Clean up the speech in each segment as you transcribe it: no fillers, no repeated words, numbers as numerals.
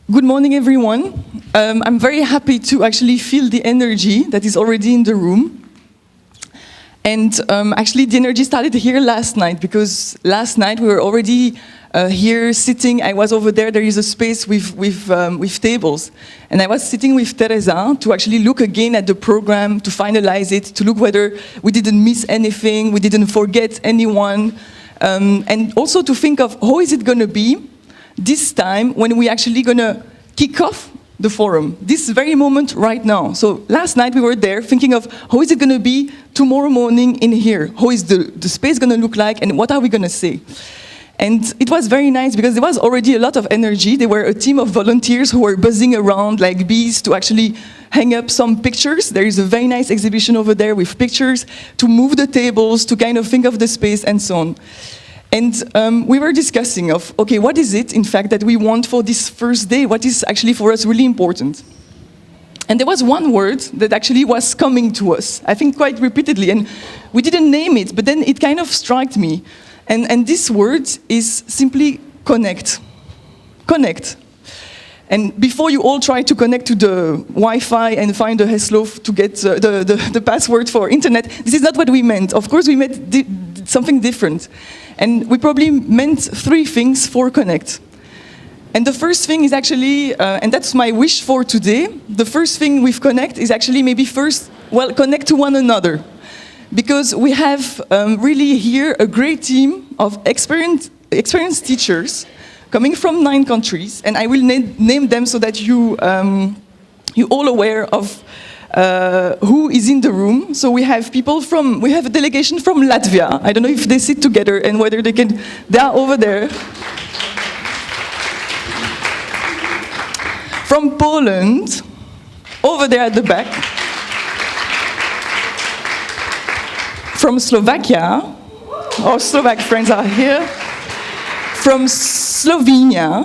Good morning, everyone. I'm very happy to actually feel the energy that is already in the room. And actually, the energy started here last night, because last night we were already here sitting. I was over there. There is a space with tables. And I was sitting with Teresa to actually look again at the program, to finalize it, to look whether we didn't miss anything, we didn't forget anyone, and also to think of how is it going to be this time when we actually going to kick off the forum, this very moment right now. So last night we were there thinking of how is it going to be tomorrow morning in here? How is the space going to look like, and what are we going to say? And it was very nice because there was already a lot of energy. There were a team of volunteers who were buzzing around like bees to actually hang up some pictures. There is a very nice exhibition over there with pictures to move the tables, to kind of think of the space and so on. And we were discussing of, okay, what is it, in fact, that we want for this first day? What is actually for us really important? And there was one word that actually was coming to us, I think quite repeatedly, and we didn't name it, but then it kind of struck me. And this word is simply connect. Connect. And before you all try to connect to the Wi-Fi and find a Heslof to get the password for internet, this is not what we meant. Of course, we meant something different. And we probably meant three things for connect. And the first thing is actually, and that's my wish for today, the first thing with connect is actually maybe first, well, connect to one another. Because we have really here a great team of experienced teachers coming from 9 countries, and I will name them so that you all aware of who is in the room. So we have we have a delegation from Latvia. I don't know if they sit together and whether they are over there. From Poland, over there at the back. From Slovakia, our Slovak friends are here. From Slovenia.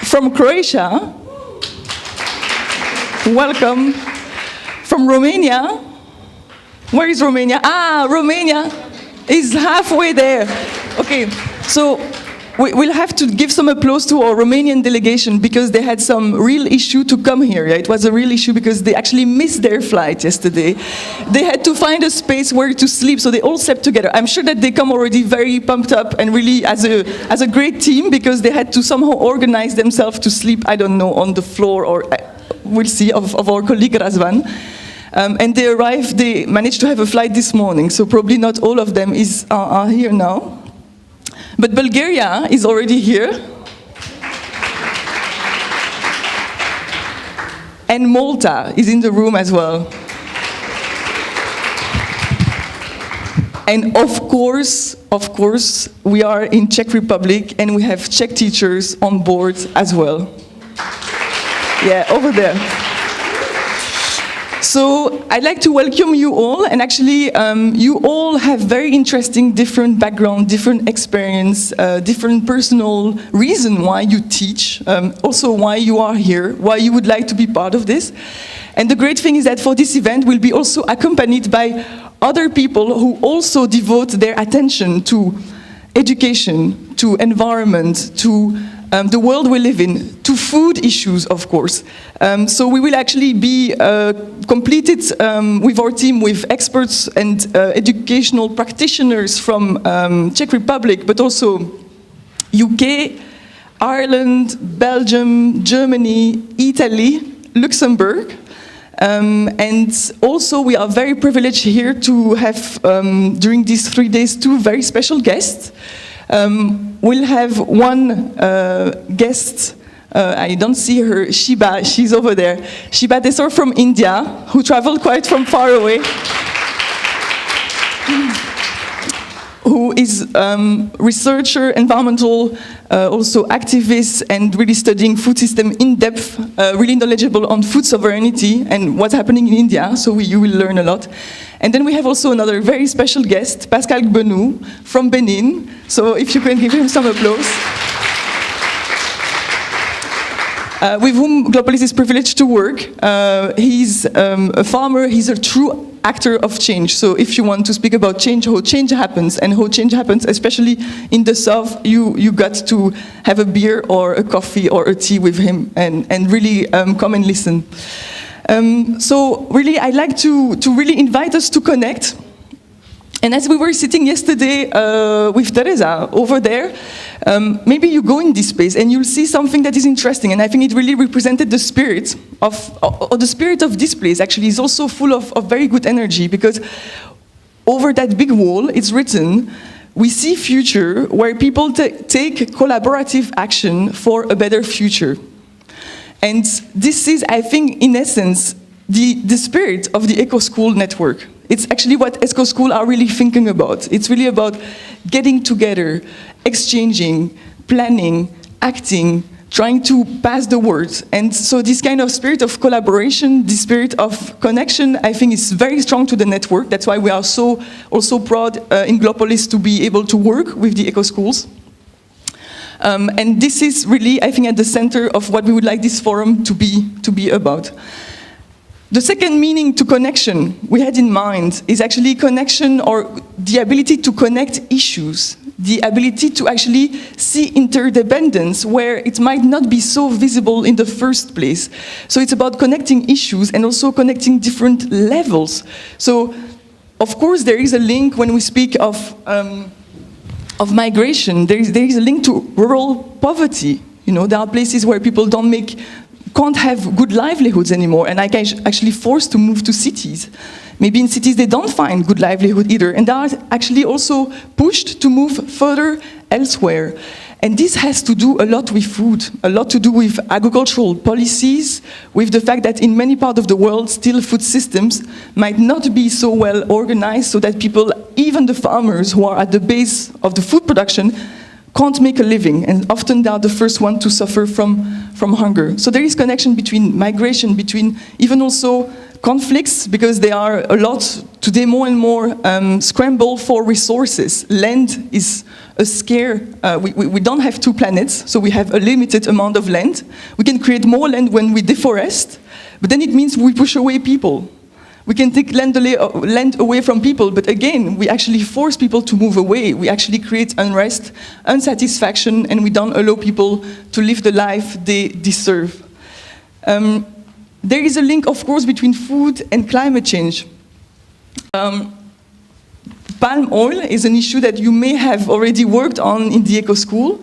From Croatia. Welcome. From Romania. Where is Romania? Ah, Romania is halfway there. Okay, so we'll have to give some applause to our Romanian delegation because they had some real issue to come here. Yeah? It was a real issue because they actually missed their flight yesterday. They had to find a space where to sleep, so they all slept together. I'm sure that they come already very pumped up and really as a great team because they had to somehow organize themselves to sleep, I don't know, on the floor or we'll see, of our colleague Razvan. And they arrived, they managed to have a flight this morning, so probably not all of them are here now. But Bulgaria is already here. And Malta is in the room as well. And of course, we are in Czech Republic and we have Czech teachers on board as well. Yeah, over there. So I'd like to welcome you all, and actually you all have very interesting different background, different experience, different personal reason why you teach, also why you are here, why you would like to be part of this. And the great thing is that for this event we'll be also accompanied by other people who also devote their attention to education, to environment, to the world we live in, to food issues, of course. So we will actually be completed with our team with experts and educational practitioners from Czech Republic, but also UK, Ireland, Belgium, Germany, Italy, Luxembourg. And also we are very privileged here to have, during these 3 days, 2 very special guests. We'll have one guest, I don't see her, Shiba, she's over there. Shiba Destrée from India, who traveled quite from far away, who is researcher, environmental, also activist, and really studying food system in depth, really knowledgeable on food sovereignty and what's happening in India, so you will learn a lot. And then we have also another very special guest, Pascal Gbenou from Benin. So if you can give him some applause. with whom Glopolis is privileged to work. He's a farmer, he's a true actor of change. So if you want to speak about change, how change happens, and how change happens, especially in the south, you got to have a beer or a coffee or a tea with him and really come and listen. So really, I'd like to really invite us to connect. And as we were sitting yesterday with Teresa over there, maybe you go in this space and you'll see something that is interesting. And I think it really represented the spirit of the spirit of this place. Actually, is also full of very good energy, because over that big wall, it's written, "We see future where people take collaborative action for a better future." And this is, I think, in essence, the spirit of the Eco School network. It's actually what ESCO School are really thinking about. It's really about getting together, exchanging, planning, acting, trying to pass the word. And so this kind of spirit of collaboration, this spirit of connection, I think is very strong to the network. That's why we are so also proud in Glopolis to be able to work with the Eco Schools. And this is really, I think, at the center of what we would like this forum to be about. The second meaning to connection we had in mind is actually connection, or the ability to connect issues, the ability to actually see interdependence where it might not be so visible in the first place. So it's about connecting issues and also connecting different levels. So, of course, there is a link when we speak of migration. There is a link to rural poverty. You know, there are places where people can't have good livelihoods anymore, and are actually forced to move to cities. Maybe in cities they don't find good livelihood either, and they are actually also pushed to move further elsewhere. And this has to do a lot with food, a lot to do with agricultural policies, with the fact that in many parts of the world, still food systems might not be so well organized, so that people, even the farmers who are at the base of the food production, can't make a living, and often they are the first one to suffer from hunger. So there is connection between migration, between even also conflicts, because they are a lot, today more and more, scramble for resources. Land is a we don't have two planets, so we have a limited amount of land. We can create more land when we deforest, but then it means we push away people. We can take land away from people, but again, we actually force people to move away. We actually create unrest, unsatisfaction, and we don't allow people to live the life they deserve. There is a link, of course, between food and climate change. Palm oil is an issue that you may have already worked on in the Eco School.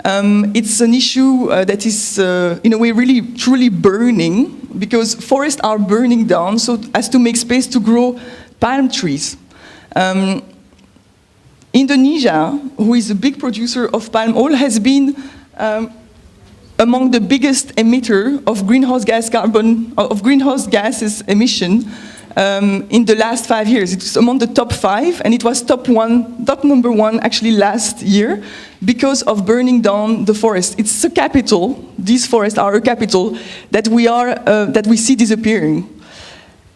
It's an issue that is, in a way, really, truly burning, because forests are burning down so as to make space to grow palm trees. Indonesia, who is a big producer of palm oil, has been among the biggest emitter of greenhouse gases emission in the last 5 years. It's among the top 5, and it was top number 1 actually last year, because of burning down the forest. It's a capital. These forests are a capital that we see disappearing,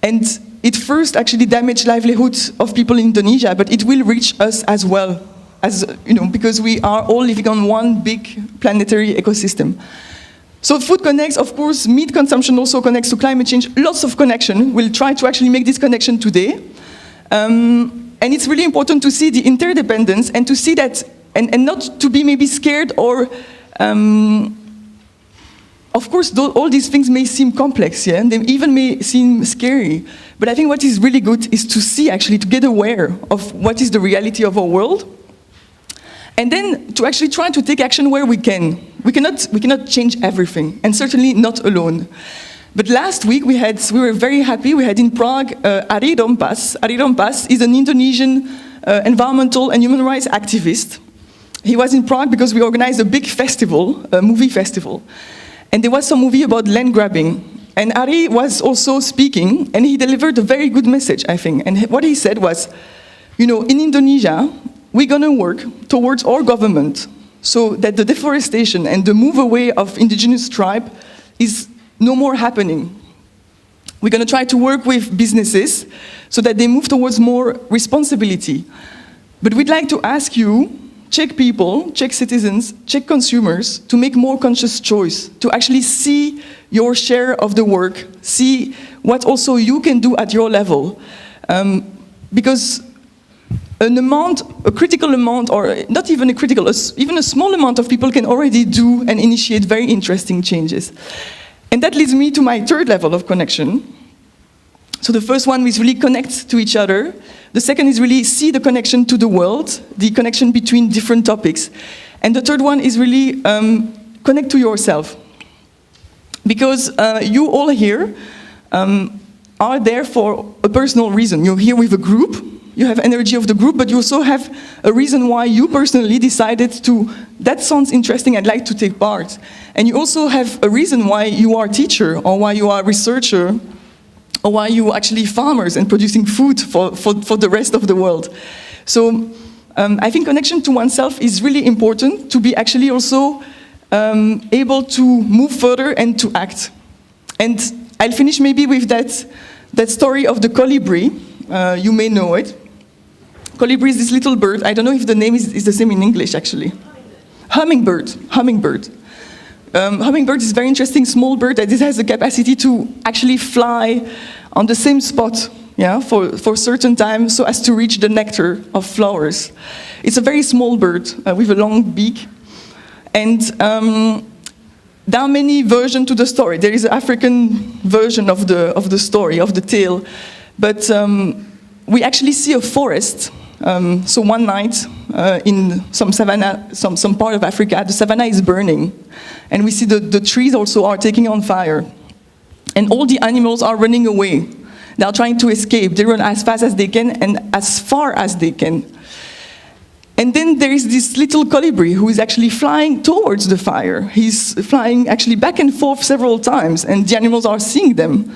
and it first actually damaged livelihoods of people in Indonesia, but it will reach us as well, as you know, because we are all living on one big planetary ecosystem. So food connects, of course, meat consumption also connects to climate change, lots of connection. We'll try to actually make this connection today. And it's really important to see the interdependence and to see that, and not to be maybe scared or, of course, all these things may seem complex, yeah? And they even may seem scary. But I think what is really good is to see, actually, to get aware of what is the reality of our world, and then to actually try to take action where we can. We cannot change everything, and certainly not alone. But last week we were very happy. We had in Prague Aurèle Destrée. Aurèle Destrée is an Indonesian environmental and human rights activist. He was in Prague because we organized a big festival, a movie festival, and there was some movie about land grabbing. And Ari was also speaking, and he delivered a very good message, I think. And what he said was, you know, in Indonesia, we're going to work towards our government so that the deforestation and the move away of indigenous tribe is no more happening. We're going to try to work with businesses so that they move towards more responsibility. But we'd like to ask you Czech people, Czech citizens, Czech consumers to make more conscious choice, to actually see your share of the work, see what also you can do at your level. Because a critical amount, or not even a critical, even a small amount of people can already do and initiate very interesting changes. And that leads me to my third level of connection. So the first one is really connect to each other. The second is really see the connection to the world, the connection between different topics. And the third one is really connect to yourself. Because you all here are there for a personal reason. You're here with a group, you have energy of the group, but you also have a reason why you personally decided to, that sounds interesting, I'd like to take part. And you also have a reason why you are a teacher, or why you are a researcher, or why you are actually farmers and producing food for the rest of the world. So I think connection to oneself is really important to be actually also able to move further and to act. And I'll finish maybe with that story of the colibri. You may know it. Colibri is this little bird. I don't know if the name is the same in English, actually. Hummingbird. Hummingbird. Hummingbird is a very interesting small bird that it has the capacity to actually fly on the same spot, yeah, for a certain time, so as to reach the nectar of flowers. It's a very small bird with a long beak. And there are many versions to the story. There is an African version of the story, of the tale. But we actually see a forest. So one night in some savanna, some part of Africa, the savanna is burning. And we see the trees also are taking on fire. And all the animals are running away. They are trying to escape. They run as fast as they can and as far as they can. And then there is this little colibri who is actually flying towards the fire. He's flying actually back and forth several times, and the animals are seeing them.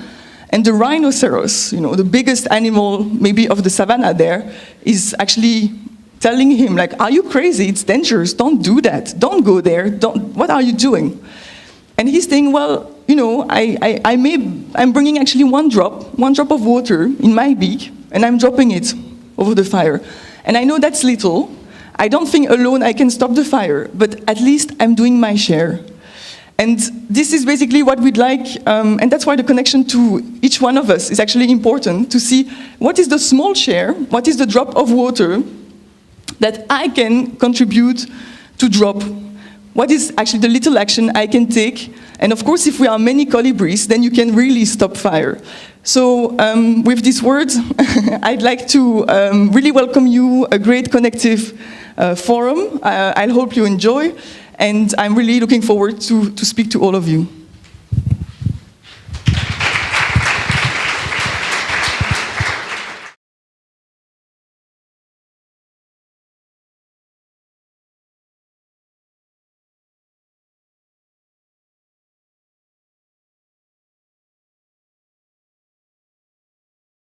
And the rhinoceros, you know, the biggest animal maybe of the savannah there, is actually telling him, like, are you crazy? It's dangerous. Don't do that. Don't go there. What are you doing? And he's saying, well, you know, I'm bringing actually one drop of water in my beak, and I'm dropping it over the fire. And I know that's little. I don't think alone I can stop the fire, but at least I'm doing my share. And this is basically what we'd like, and that's why the connection to each one of us is actually important, to see what is the small share, what is the drop of water that I can contribute to drop. What is actually the little action I can take? And of course, if we are many colibris, then you can really stop fire. So with these words, I'd like to really welcome you, a great connective forum. I hope you enjoy, and I'm really looking forward to speak to all of you.